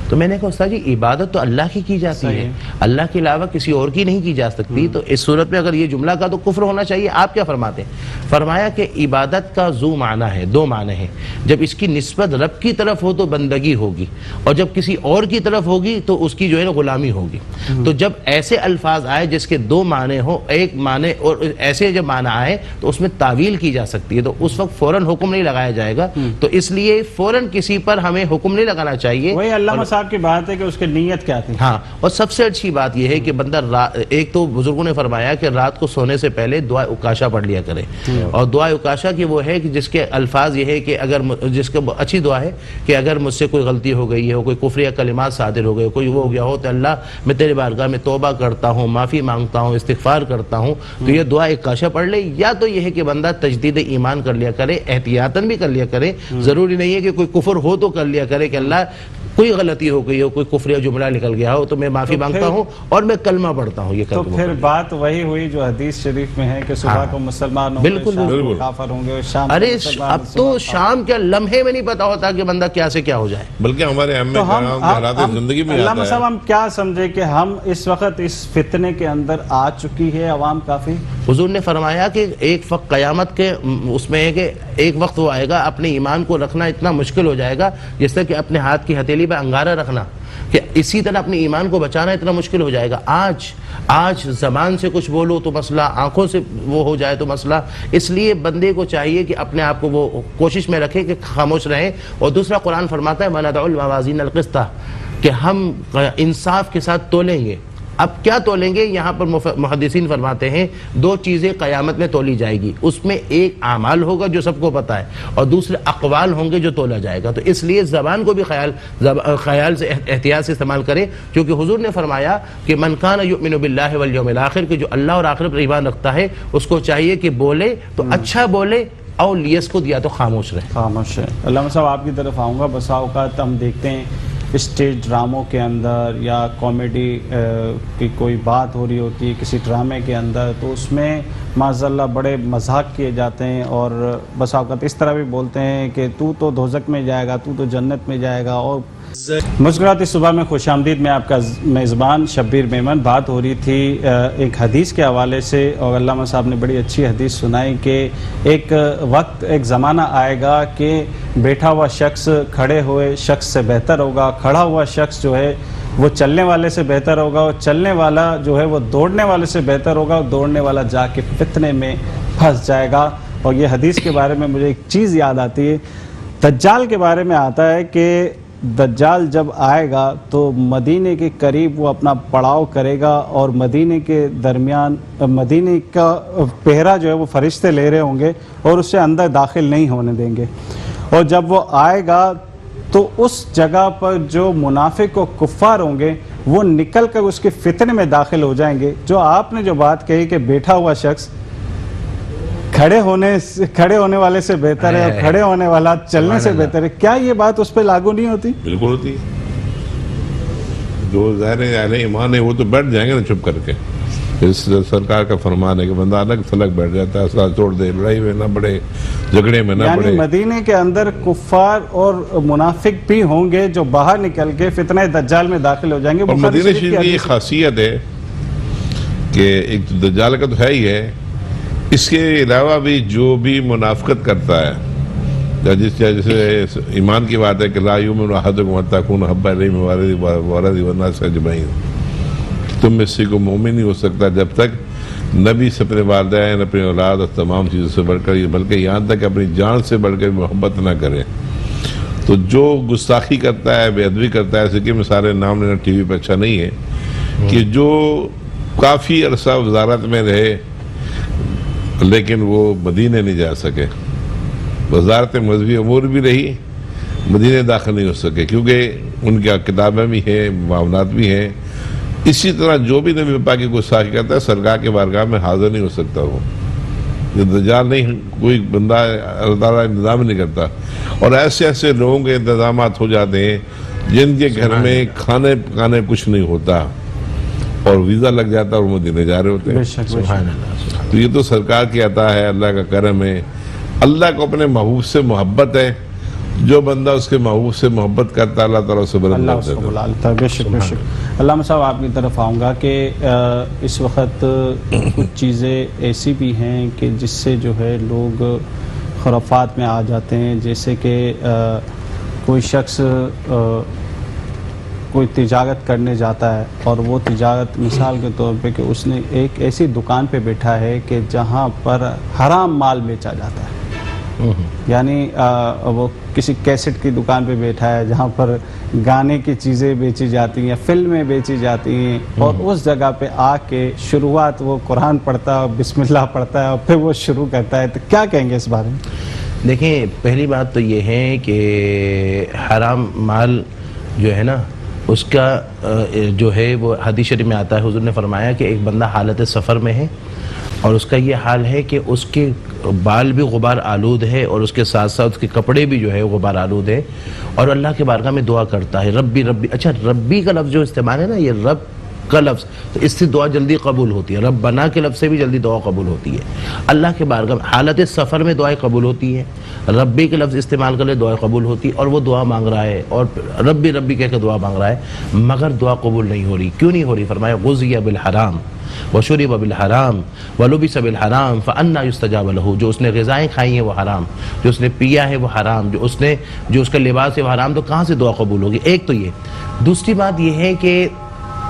S3: تو میں نے کہا استاد جی عبادت تو اللہ کی جاتی ہے، اللہ کے علاوہ کسی اور کی نہیں کی جا سکتی. تو اس صورت میں اگر یہ جملہ کا تو کفر ہونا چاہیے. آپ کیا فرماتے ہیں؟ فرمایا کہ عبادت کا ذو معنی ہے، دو معنی ہیں. جب اس کی نسبت رب کی طرف ہو تو بندگی ہوگی، اور جب کسی اور کی طرف ہوگی تو اس کی جو ہے نا غلامی ہوگی. تو جب ایسے الفاظ آئے جس کے دو معنی ہو، ایک معنی اور ایسے جب معنی آئے تو اس میں تعویل کی جا سکتی ہے، تو اس وقت فوراً حکم نہیں لگایا جائے گا. تو اس لیے فوراً کسی پر ہمیں حکم نہیں لگانا چاہیے.
S1: وہی اللہ علامہ صاحب کی بات ہے کہ اس کی نیت کیا تھی.
S3: ہاں، اور سب سے اچھی بات یہ ہے کہ بندہ ایک تو بزرگوں نے فرمایا کہ رات کو سونے سے پہلے دعا اکاشا پڑھ لیا کرے، اور دعا اکاشا کی وہ ہے کہ جس کے الفاظ یہ ہے کہ اگر جس کے اچھی دعا ہے کہ اگر مجھ سے کوئی غلطی ہو گئی ہے، کوئی کفر یا کلمات صادر ہو گئے، کوئی وہ ہو گیا ہو، تو اللہ میں تیرے بارگاہ میں توبہ کرتا ہوں، معافی مانگتا ہوں، استغفار کرتا ہوں، تو یہ دعا اکاشا پڑھ لے. یا تو یہ ہے کہ بندہ تجدید ایمان کر لیا کرے، احتیاطاً بھی کر لیا کرے. ضروری نہیں ہے کہ کوئی کفر ہو تو کر لیا کرے کہ اللہ کوئی غلطی ہو گئی ہو، کوئی کفر جملہ نکل گیا ہو تو میں معافی مانگتا ہوں اور میں کلمہ پڑھتا ہوں. یہ
S1: تو پھر بات وہی ہوئی جو حدیث شریف میں ہے کہ صبح کو مسلمان ہوں گے،
S3: بالکل
S1: شام کو کافر ہوں گے، شام کو
S3: ارے
S1: مسلمان
S3: اب تو شام کے لمحے میں نہیں پتا ہوتا کہ بندہ کیا سے کیا ہو جائے.
S2: بلکہ ہمارے
S1: تو ہم
S2: حالات زندگی میں
S1: علامہ
S2: آتا
S1: صاحب
S2: ہے.
S1: ہم کیا سمجھے کہ ہم اس وقت اس فتنے کے اندر آ چکی ہے عوام کافی.
S3: حضور نے فرمایا کہ ایک وقت قیامت کے اس میں ہے کہ ایک وقت وہ آئے گا اپنے ایمان کو رکھنا اتنا مشکل ہو جائے گا جس طرح کہ اپنے ہاتھ کی ہتھیلی پہ انگارہ رکھنا، کہ اسی طرح اپنے ایمان کو بچانا اتنا مشکل ہو جائے گا. آج زبان سے کچھ بولو تو مسئلہ، آنکھوں سے وہ ہو جائے تو مسئلہ. اس لیے بندے کو چاہیے کہ اپنے آپ کو وہ کوشش میں رکھے کہ خاموش رہیں. اور دوسرا قرآن فرماتا ہے وَنَضَعُ الْمَوَازِينَ الْقِسْطَ، کہ ہم انصاف کے ساتھ تولیں گے. اب کیا تولیں گے؟ یہاں پر محدثین فرماتے ہیں دو چیزیں قیامت میں تولی جائے گی. اس میں ایک اعمال ہوگا جو سب کو پتہ ہے، اور دوسرے اقوال ہوں گے جو تولا جائے گا. تو اس لیے زبان کو بھی خیال سے احتیاط سے استعمال کریں، کیونکہ حضور نے فرمایا کہ من کان یؤمن باللہ والیوم الاخر، کہ جو اللہ اور آخرت پر ایمان رکھتا ہے اس کو چاہیے کہ بولے تو اچھا بولے، اور لیس کو دیا تو خاموش رہے.
S1: خاموش ہے. علامہ صاحب آپ کی طرف آؤں گا. بسا اوقات ہم دیکھتے ہیں اسٹیج ڈراموں کے اندر یا کامیڈی کی کوئی بات ہو رہی ہوتی ہے کسی ڈرامے کے اندر، تو اس میں معاذ اللہ بڑے مذاق کیے جاتے ہیں، اور بسا اوقات اس طرح بھی بولتے ہیں کہ تو دوزخ میں جائے گا، تو جنت میں جائے گا. اور مسکراتی صبح میں خوش آمدید. میں آپ کا میزبان شبیر میمن. بات ہو رہی تھی ایک حدیث کے حوالے سے، اور علامہ صاحب نے بڑی اچھی حدیث سنائی کہ ایک وقت، ایک زمانہ آئے گا کہ بیٹھا ہوا شخص کھڑے ہوئے شخص سے بہتر ہوگا، کھڑا ہوا شخص جو ہے وہ چلنے والے سے بہتر ہوگا، اور چلنے والا جو ہے وہ دوڑنے والے سے بہتر ہوگا، اور دوڑنے والا جا کے فتنے میں پھنس جائے گا. اور یہ حدیث کے بارے میں مجھے ایک چیز یاد آتی ہے، دجال کے بارے میں آتا ہے کہ دجال جب آئے گا تو مدینے کے قریب وہ اپنا پڑاؤ کرے گا، اور مدینے کے درمیان مدینے کا پہرا جو ہے وہ فرشتے لے رہے ہوں گے اور اسے اندر داخل نہیں ہونے دیں گے. اور جب وہ آئے گا تو اس جگہ پر جو منافق و کفار ہوں گے وہ نکل کر اس کے فتنے میں داخل ہو جائیں گے. جو آپ نے جو بات کہی کہ بیٹھا ہوا شخص کھڑے ہونے والے سے بہتر ہے اور کھڑے ہونے والا چلنے سے بہتر ہے، کیا یہ بات اس پہ لاگو نہیں ہوتی؟
S2: بالکل ہوتی. جو ظاہر اہل ایمان ہے وہ تو بیٹھ جائیں گے نا چپ کر کے. اس سرکار کا فرمان ہے کہ بندہ الگ تھلگ بیٹھ جاتا ہے، ساتھ چھوڑ دے، لڑائی میں نہ بڑھے، جھگڑے میں نہ بڑھے.
S1: یعنی مدینے کے اندر کفار اور منافق بھی ہوں گے جو باہر نکل کے فتنہ دجال میں داخل ہو جائیں گے.
S2: اور مدینہ شریف کی ایک خاصیت ہے کہ ایک تو دجال کا تو ہے ہی ہے، اس کے علاوہ بھی جو بھی منافقت کرتا ہے، جیسے ایمان کی بات ہے کہ لا یؤمن احدکم حتی یکون احب الیہ من ولدہ والناس اجمعین، تم میں سے کو مومن نہیں ہو سکتا جب تک نبی سے اپنے والدین، اپنے اولاد اور تمام چیزوں سے بڑھ کر، بلکہ یہاں تک کہ اپنی جان سے بڑھ کر محبت نہ کرے. تو جو گستاخی کرتا ہے، بے ادبی کرتا ہے، ایسے کہ میں سارے نام لینا ٹی وی پہ اچھا نہیں ہے، کہ جو کافی عرصہ وزارت میں رہے لیکن وہ مدینے نہیں جا سکے، وزارت مذہبی امور بھی رہی، مدینے داخل نہیں ہو سکے، کیونکہ ان کی کتابیں بھی ہیں، معاملات بھی ہیں. اسی طرح جو بھی نبی پاک کی گستاخی کرتا ہے سرکار کے بارگاہ میں حاضر نہیں ہو سکتا. وہ یہ دجال نہیں، کوئی بندہ اللہ تعالیٰ انتظام نہیں کرتا. اور ایسے ایسے لوگوں کے انتظامات ہو جاتے ہیں جن کے گھر میں کھانے پکانے کچھ نہیں ہوتا اور ویزا لگ جاتا اور وہ مدینے جا رہے ہوتے ہیں.
S3: سبحان اللہ.
S2: تو یہ تو سرکار کی عطا ہے، اللہ کا کرم ہے. اللہ کو اپنے محبوب سے محبت ہے، جو بندہ اس کے محبوب سے محبت کرتا ہے اللہ تعالیٰ اسے بلند
S1: اللہ
S2: کر
S1: اس کو
S2: دیتا ہے.
S1: بلا لیتا ہے. بے شک بے شک. علامہ صاحب آپ کی طرف آؤں گا کہ اس وقت کچھ چیزیں ایسی بھی ہیں کہ جس سے جو ہے لوگ خرافات میں آ جاتے ہیں، جیسے کہ کوئی شخص کوئی تجارت کرنے جاتا ہے اور وہ تجارت مثال کے طور پہ کہ اس نے ایک ایسی دکان پہ بیٹھا ہے کہ جہاں پر حرام مال بیچا جاتا ہے. یعنی وہ کسی کیسٹ کی دکان پہ بیٹھا ہے جہاں پر گانے کی چیزیں بیچی جاتی ہیں، فلمیں بیچی جاتی ہیں، اور اس جگہ پہ آ کے شروعات وہ قرآن پڑھتا ہے، بسم اللہ پڑھتا ہے، اور پھر وہ شروع کرتا ہے، تو کیا کہیں گے اس بارے میں؟
S3: دیکھیں، پہلی بات تو یہ ہے کہ حرام مال جو ہے نا، اس کا جو ہے وہ حدیث شریف میں آتا ہے، حضور نے فرمایا کہ ایک بندہ حالت سفر میں ہے اور اس کا یہ حال ہے کہ اس کے بال بھی غبار آلود ہے اور اس کے ساتھ ساتھ اس کے کپڑے بھی جو ہے غبار آلود ہے، اور اللہ کے بارگاہ میں دعا کرتا ہے ربی ربی. اچھا، ربی کا لفظ جو استعمال ہے نا، یہ رب کا لفظ، تو اس سے دعا جلدی قبول ہوتی ہے. ربنا کے لفظ سے بھی جلدی دعا قبول ہوتی ہے. اللہ کے بارگاہ میں حالت سفر میں دعائیں قبول ہوتی ہے، ربی کے لفظ استعمال کر لے دعائیں قبول ہوتی ہے، اور وہ دعا مانگ رہا ہے اور ربی ربی کہہ کے دعا مانگ رہا ہے، مگر دعا قبول نہیں ہو رہی. کیوں نہیں ہو رہی؟ فرمایا غُذِيَ بِالْحَرَامِ وَشُرِبَ بِالْحَرَامِ وَلُبِسَ بِالْحَرَامِ فَأَنَّىٰ يُسْتَجَابَ لَهُ. جو اس نے غذائیں کھائی ہیں وہ حرام، جو اس نے پیا ہے وہ حرام، جو اس کا لباس ہے وہ حرام، تو کہاں سے دعا قبول ہوگی؟ ایک تو یہ. دوسری بات یہ ہے کہ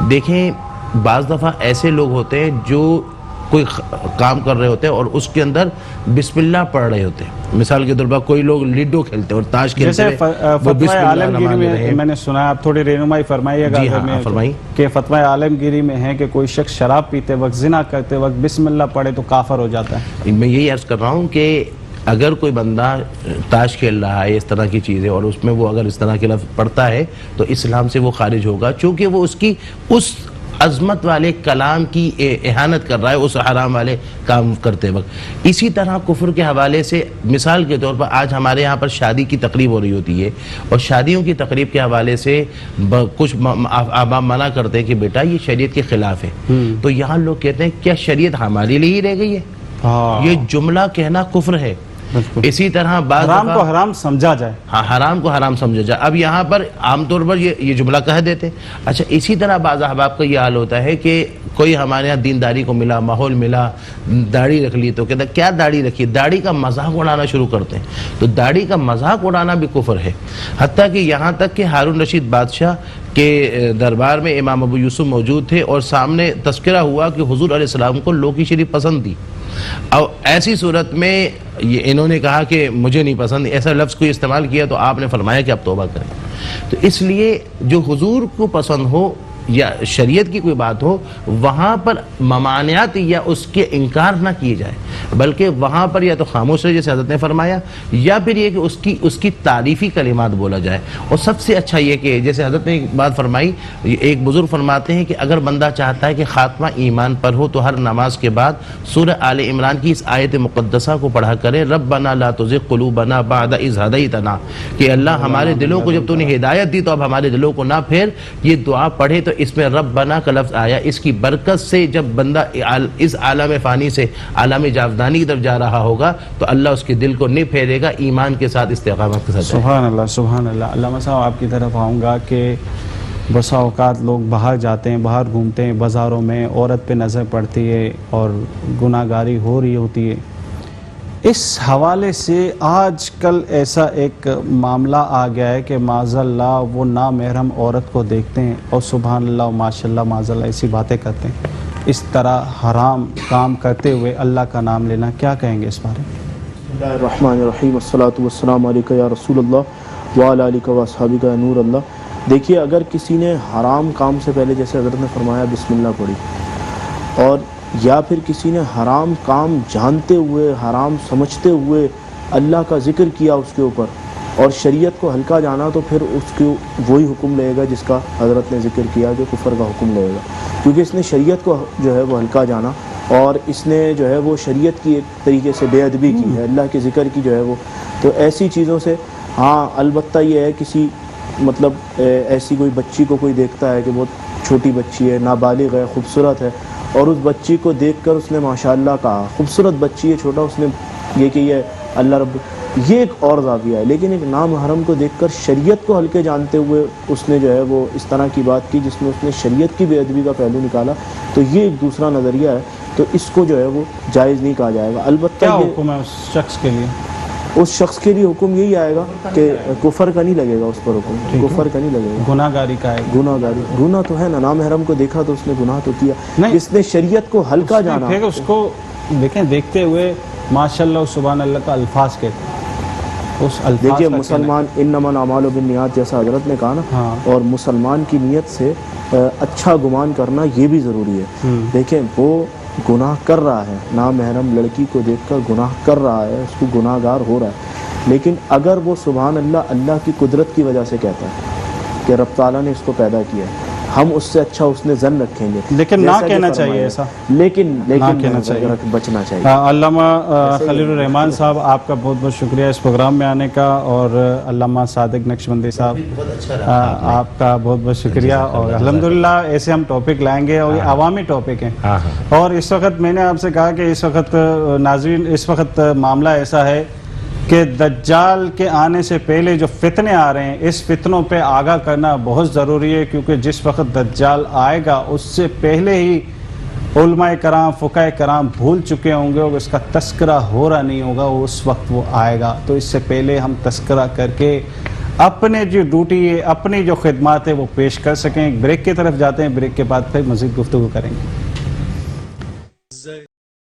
S3: دیکھیں، بعض دفعہ ایسے لوگ ہوتے ہیں جو کوئی کام کر رہے ہوتے ہیں اور اس کے اندر بسم اللہ پڑھ رہے ہوتے ہیں. مثال کے طور پر کوئی لوگ لیڈو کھیلتے ہیں اور تاش کھیلتے ہیں، وہ بسم اللہ
S1: عالمگیری میں میں نے سنا، آپ تھوڑی رہنمائی فرمائیے گا.
S3: جی ہاں، فرمائیے.
S1: کہ فتویٰ عالمگیری میں ہے کہ کوئی شخص شراب پیتے وقت، زنا کرتے وقت بسم اللہ پڑھے تو کافر ہو جاتا ہے.
S3: میں یہی عرض کر رہا ہوں کہ اگر کوئی بندہ تاش کھیل رہا ہے، اس طرح کی چیزیں، اور اس میں وہ اگر اس طرح کے لفظ پڑھتا ہے تو اسلام سے وہ خارج ہوگا، چونکہ وہ اس عظمت والے کلام کی اہانت کر رہا ہے اس حرام والے کام کرتے وقت. اسی طرح کفر کے حوالے سے مثال کے طور پر آج ہمارے یہاں پر شادی کی تقریب ہو رہی ہوتی ہے، اور شادیوں کی تقریب کے حوالے سے کچھ احباب منع کرتے ہیں کہ بیٹا یہ شریعت کے خلاف ہے. تو یہاں لوگ کہتے ہیں کیا شریعت ہمارے لیے ہی رہ گئی ہے؟ یہ جملہ کہنا کفر ہے. اسی طرح
S1: حرام کو حرام سمجھا جائے.
S3: ہاں، حرام کو حرام سمجھا جائے. اب یہاں پر عام طور پر یہ جملہ کہہ دیتے. اچھا، اسی طرح بعض احباب کا یہ حال ہوتا ہے کہ کوئی ہمارے یہاں دینداری کو ملا، ماحول ملا، داڑھی رکھ لی تو کہتا ہے کیا داڑھی رکھی؟ داڑھی کا مذاق اڑانا شروع کرتے ہیں. تو داڑھی کا مذاق اڑانا بھی کفر ہے. حتیٰ کہ یہاں تک کہ ہارون رشید بادشاہ کے دربار میں امام ابو یوسف موجود تھے اور سامنے تذکرہ ہوا کہ حضور علیہ السلام کو لوکی شریف پسند تھی. اور ایسی صورت میں انہوں نے کہا کہ مجھے نہیں پسند، ایسا لفظ کوئی استعمال کیا تو آپ نے فرمایا کہ آپ توبہ کریں. تو اس لیے جو حضور کو پسند ہو یا شریعت کی کوئی بات ہو، وہاں پر ممانعت یا اس کے انکار نہ کیے جائے، بلکہ وہاں پر یا تو خاموش رہے جیسے حضرت نے فرمایا، یا پھر یہ کہ اس کی تعریفی کلمات بولا جائے. اور سب سے اچھا یہ کہ جیسے حضرت نے ایک بات فرمائی، ایک بزرگ فرماتے ہیں کہ اگر بندہ چاہتا ہے کہ خاتمہ ایمان پر ہو تو ہر نماز کے بعد سورہ آل عمران کی اس آیت مقدسہ کو پڑھا کرے، ربنا لا تزغ قلوبنا بعد اذ ہدیتنا، کہ اللہ ہمارے دلوں کو جب تو نے ہدایت دی تو اب ہمارے دلوں کو نہ پھیر. یہ دعا پڑھے تو اس میں ربنا کا لفظ آیا. اس کی برکت سے جب بندہ اس عالم فانی سے عالم جاودانی کی طرف جا رہا ہوگا تو اللہ اس کے دل کو نہیں پھیرے گا، ایمان کے ساتھ، استقامت کے ساتھ.
S1: سبحان اللہ، سبحان اللہ. علامہ صاحب آپ کی طرف آؤں گا کہ بسا اوقات لوگ باہر جاتے ہیں، باہر گھومتے ہیں، بازاروں میں عورت پہ نظر پڑتی ہے اور گناہ گاری ہو رہی ہوتی ہے. اس حوالے سے آج کل ایسا ایک معاملہ آ گیا ہے کہ معاذ اللہ وہ نامحرم عورت کو دیکھتے ہیں اور سبحان اللہ و ماشاء اللہ معاذ اللہ ایسی باتیں کرتے ہیں. اس طرح حرام کام کرتے ہوئے اللہ کا نام لینا، کیا کہیں گے اس بارے میں؟
S4: بسم اللہ الرحمن الرحیم. الصلاۃ والسلام علیکہ یا رسول اللہ وعلی آلہ و اصحابہ یا نور اللہ. دیکھیے، اگر کسی نے حرام کام سے پہلے جیسے حضرت نے فرمایا بسم اللہ پڑھی، اور یا پھر کسی نے حرام کام جانتے ہوئے، حرام سمجھتے ہوئے اللہ کا ذکر کیا اس کے اوپر اور شریعت کو ہلکا جانا، تو پھر اس کو وہی حکم لے گا جس کا حضرت نے ذکر کیا، جو کفر کا حکم لے گا. کیونکہ اس نے شریعت کو جو ہے وہ ہلکا جانا، اور اس نے جو ہے وہ شریعت کی ایک طریقے سے بے ادبی کی ہے، اللہ کے ذکر کی جو ہے وہ. تو ایسی چیزوں سے ہاں البتہ یہ ہے کسی مطلب ایسی کوئی بچی کو کوئی دیکھتا ہے کہ بہت چھوٹی بچی ہے، نابالغ ہے، خوبصورت ہے، اور اس بچی کو دیکھ کر اس نے ماشاءاللہ کہا، خوبصورت بچی ہے، چھوٹا، اس نے یہ کہ یہ اللہ رب، یہ ایک اور زاویہ ہے. لیکن ایک نامحرم کو دیکھ کر شریعت کو ہلکے جانتے ہوئے اس نے جو ہے وہ اس طرح کی بات کی جس میں اس نے شریعت کی بے ادبی کا پہلو نکالا، تو یہ ایک دوسرا نظریہ ہے. تو اس کو جو ہے وہ جائز نہیں کہا جائے گا. البتہ
S1: کیا حکم ہے اس شخص کے لیے؟
S4: اس شخص کے لیے حکم یہی آئے گا کہ کفر کا نہیں لگے گا اس پر حکم، کفر کا نہیں لگے گا،
S1: گناہ گاری کا ہے.
S4: گناہ گاری، گناہ تو ہے نا، نامحرم کو دیکھا تو اس نے گناہ تو کیا. اس نے شریعت کو ہلکا جانا.
S1: پھر اس کو دیکھیں، دیکھتے ہوئے ماشاء اللہ سبحان اللہ کا الفاظ کہتے ہیں. اس الفاظ
S4: دیکھیے
S1: کا
S4: مسلمان انما الاعمال بالنیات جیسا حضرت نے کہا نا،
S1: ہاں۔
S4: اور مسلمان کی نیت سے اچھا گمان کرنا یہ بھی ضروری ہے۔ دیکھیں وہ گناہ کر رہا ہے، نامحرم لڑکی کو دیکھ کر گناہ کر رہا ہے، اس کو گناہ گار ہو رہا ہے، لیکن اگر وہ سبحان اللہ اللہ کی قدرت کی وجہ سے کہتا ہے کہ رب تعالیٰ نے اس کو پیدا کیا ہے، ہم اس سے اچھا اس نے ظن رکھیں گے،
S1: لیکن نہ
S4: جیسا کہ
S1: کہنا
S4: فرمایا
S1: چاہیے ایسا،
S4: لیکن
S1: کہنا چاہیے،
S4: بچنا چاہیے۔
S1: علامہ خلیل الرحمان صاحب آپ کا بہت بہت شکریہ اس پروگرام میں آنے کا، اور علامہ صادق نقشبندی صاحب آپ کا بہت بہت شکریہ، اور الحمدللہ ایسے ہم ٹاپک لائیں گے، اور یہ عوامی ٹاپک ہیں، اور اس وقت میں نے آپ سے کہا کہ اس وقت ناظرین اس وقت معاملہ ایسا ہے کہ دجال کے آنے سے پہلے جو فتنے آ رہے ہیں، اس فتنوں پہ آگاہ کرنا بہت ضروری ہے، کیونکہ جس وقت دجال آئے گا اس سے پہلے ہی علماء کرام فقہ کرام بھول چکے ہوں گے، اور اس کا تذکرہ ہو رہا نہیں ہوگا، اس وقت وہ آئے گا، تو اس سے پہلے ہم تذکرہ کر کے اپنے جو ڈیوٹی ہے، اپنی جو خدمات ہے وہ پیش کر سکیں۔ ایک بریک کی طرف جاتے ہیں، بریک کے بعد پھر مزید گفتگو کریں گے۔